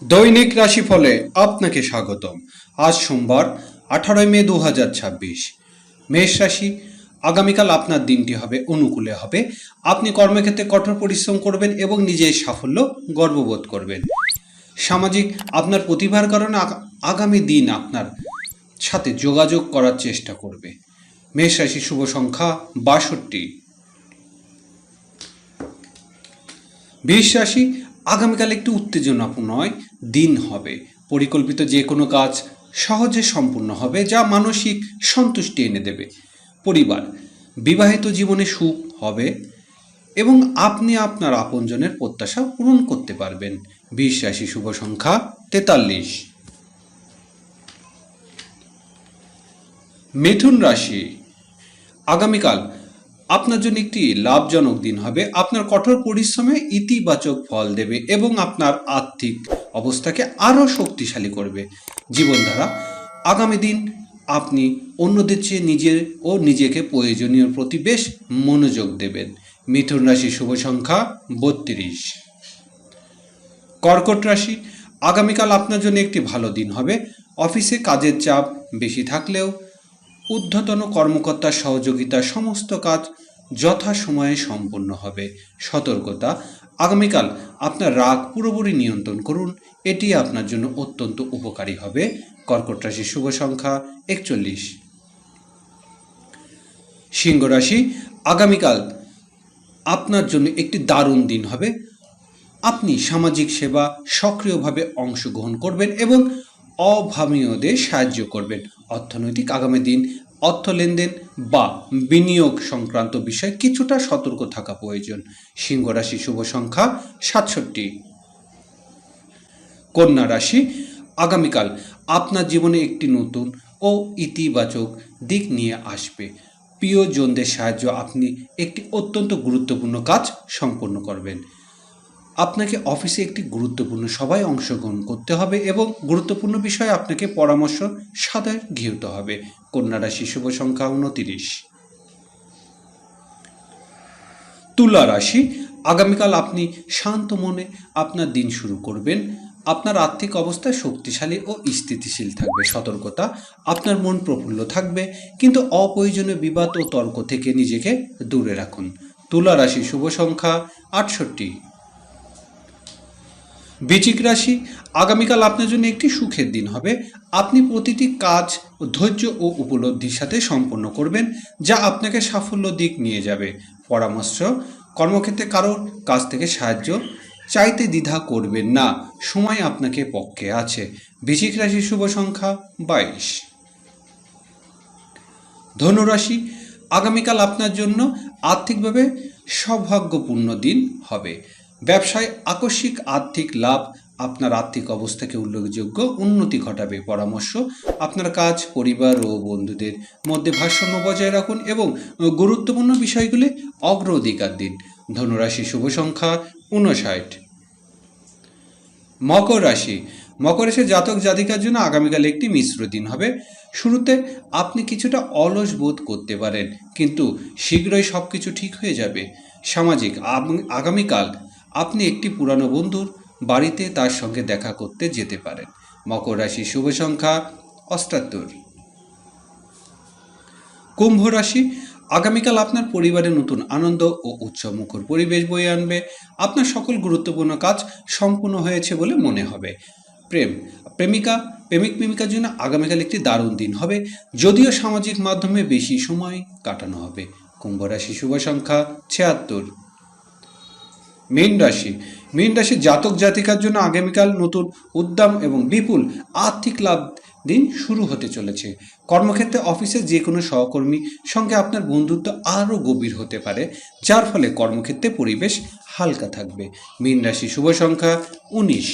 দৈনিক রাশিফলে আপনাকে স্বাগতম। আজ সোমবার 18 মে 2026। মেষ রাশি, আগামীকাল আপনার দিনটি হবে অনুকূলে হবে। আপনি কর্মক্ষেত্রে কঠোর পরিশ্রম করবেন এবং নিজের সাফল্য গর্ববোধ করবেন। সামাজিক, আপনার প্রতিভার কারণে আগামী দিন আপনার সাথে যোগাযোগ করার চেষ্টা করবে। মেষ রাশি, শুভ সংখ্যা 62। বৃষ রাশি, আগামীকাল একটি উত্তেজনাপূর্ণ দিন হবে। পরিকল্পিত যে কোনো কাজ সহজে সম্পূর্ণ হবে, যা মানসিক সন্তুষ্টি এনে দেবে। পরিবার, বিবাহিত জীবনে সুখ হবে এবং আপনি আপনার আপনজনের প্রত্যাশা পূরণ করতে পারবেন। বৃষ রাশি, শুভ সংখ্যা 43। মিথুন রাশি, আগামীকাল আপনার জন্য একটি লাভজনক দিন হবে। আপনার কঠোর পরিশ্রমে ইতিবাচক ফল দেবে এবং আপনার আর্থিক অবস্থাকে আরও শক্তিশালী করবে। জীবনধারা, আগামী দিন আপনি অন্যদের চেয়ে নিজেকে প্রয়োজনীয় প্রতি বেশ মনোযোগ দেবেন। মিথুন রাশি, শুভ সংখ্যা 32। কর্কট রাশি, আগামীকাল আপনার জন্য একটি ভালো দিন হবে। অফিসে কাজের চাপ বেশি থাকলেও ঊর্ধ্বতন কর্মকর্তার সহযোগিতা সমস্ত কাজ যথাসময়ে সম্পন্ন হবে। সতর্কতা, আগামীকাল আপনার রাগ পুরোপুরি নিয়ন্ত্রণ করুন, এটি আপনার জন্য অত্যন্ত উপকারী হবে। কর্কট রাশি, শুভ সংখ্যা 41। সিংহ রাশি, আগামীকাল আপনার জন্য একটি দারুণ দিন হবে। আপনি সামাজিক সেবা সক্রিয়ভাবে অংশগ্রহণ করবেন এবং অভাবনীয়দের সাহায্য করবেন। অর্থনৈতিক, আগামী দিন অর্থ লেনদেন বা বিনিয়োগ সংক্রান্ত বিষয়ে কিছুটা সতর্ক থাকা প্রয়োজন। সিংহ রাশি, শুভ সংখ্যা 67। কন্যা রাশি, আগামীকাল আপনার জীবনে একটি নতুন ও ইতিবাচক দিক নিয়ে আসবে। প্রিয়জনদের সাহায্য আপনি একটি অত্যন্ত গুরুত্বপূর্ণ কাজ সম্পন্ন করবেন। আপনাকে অফিসে একটি গুরুত্বপূর্ণ সভায় অংশগ্রহণ করতে হবে এবং গুরুত্বপূর্ণ বিষয়ে আপনাকে পরামর্শ সাথে গৃহীত হবে। কন্যা রাশি, শুভ সংখ্যা 29। তুলা রাশি, আগামীকাল আপনি শান্ত মনে আপনার দিন শুরু করবেন। আপনার আর্থিক অবস্থা শক্তিশালী ও স্থিতিশীল থাকবে। সতর্কতা, আপনার মন প্রফুল্ল থাকবে, কিন্তু অপ্রয়োজনীয় বিবাদ ও তর্ক থেকে নিজেকে দূরে রাখুন। তুলা রাশি, শুভ সংখ্যা 68। বৃশ্চিক রাশি, আগামীকাল আপনার জন্য একটি সুখের দিন হবে। আপনি প্রতিটি কাজ ধৈর্য ও উপলব্ধির সাথে সম্পন্ন করবেন, যা আপনাকে সাফল্য দিক নিয়ে যাবে। পরামর্শ, কর্মক্ষেত্রে কারোর কাছ থেকে সাহায্য চাইতে দ্বিধা করবেন না, সময় আপনাকে পক্ষে আছে। বৃশ্চিক রাশির শুভ সংখ্যা 22। ধনুরাশি, আগামীকাল আপনার জন্য আর্থিকভাবে সৌভাগ্যপূর্ণ দিন হবে। ব্যবসায় আকস্মিক আর্থিক লাভ আপনার আর্থিক অবস্থাকে উল্লেখযোগ্য উন্নতি ঘটাবে। পরামর্শ, আপনার কাজ, পরিবার ও বন্ধুদের মধ্যে ভারসাম্য বজায় রাখুন এবং গুরুত্বপূর্ণ বিষয়গুলি অগ্রাধিকার দিন। ধনুরাশি, শুভ সংখ্যা 59। মকর রাশি, মকর রাশির জাতক জাতিকার জন্য আগামীকাল একটি মিশ্র দিন হবে। শুরুতে আপনি কিছুটা অলস বোধ করতে পারেন, কিন্তু শীঘ্রই সব কিছু ঠিক হয়ে যাবে। সামাজিক, আগামীকাল আপনি একটি পুরানো বন্ধুর বাড়িতে তার সঙ্গে দেখা করতে যেতে পারেন। মকর রাশি, শুভ সংখ্যা 78। কুম্ভ রাশি, আগামীকাল আপনার পরিবারে নতুন আনন্দ ও উৎসবমুখর পরিবেশ বয়ে আনবে। আপনার সকল গুরুত্বপূর্ণ কাজ সম্পূর্ণ হয়েছে বলে মনে হবে। প্রেমিকার জন্য আগামীকাল একটি দারুণ দিন হবে, যদিও সামাজিক মাধ্যমে বেশি সময় কাটানো হবে। কুম্ভ রাশি, শুভ সংখ্যা 76। মীন রাশির জাতক জাতিকার জন্য আগামীকাল নতুন উদ্যম এবং বিপুল আর্থিক লাভ দিন শুরু হতে চলেছে। কর্মক্ষেত্রে অফিসে যে কোনো সহকর্মীর সঙ্গে আপনার বন্ধুত্ব আরও গভীর হতে পারে, যার ফলে কর্মক্ষেত্রে পরিবেশ হালকা থাকবে। মীন রাশি, শুভ সংখ্যা 19।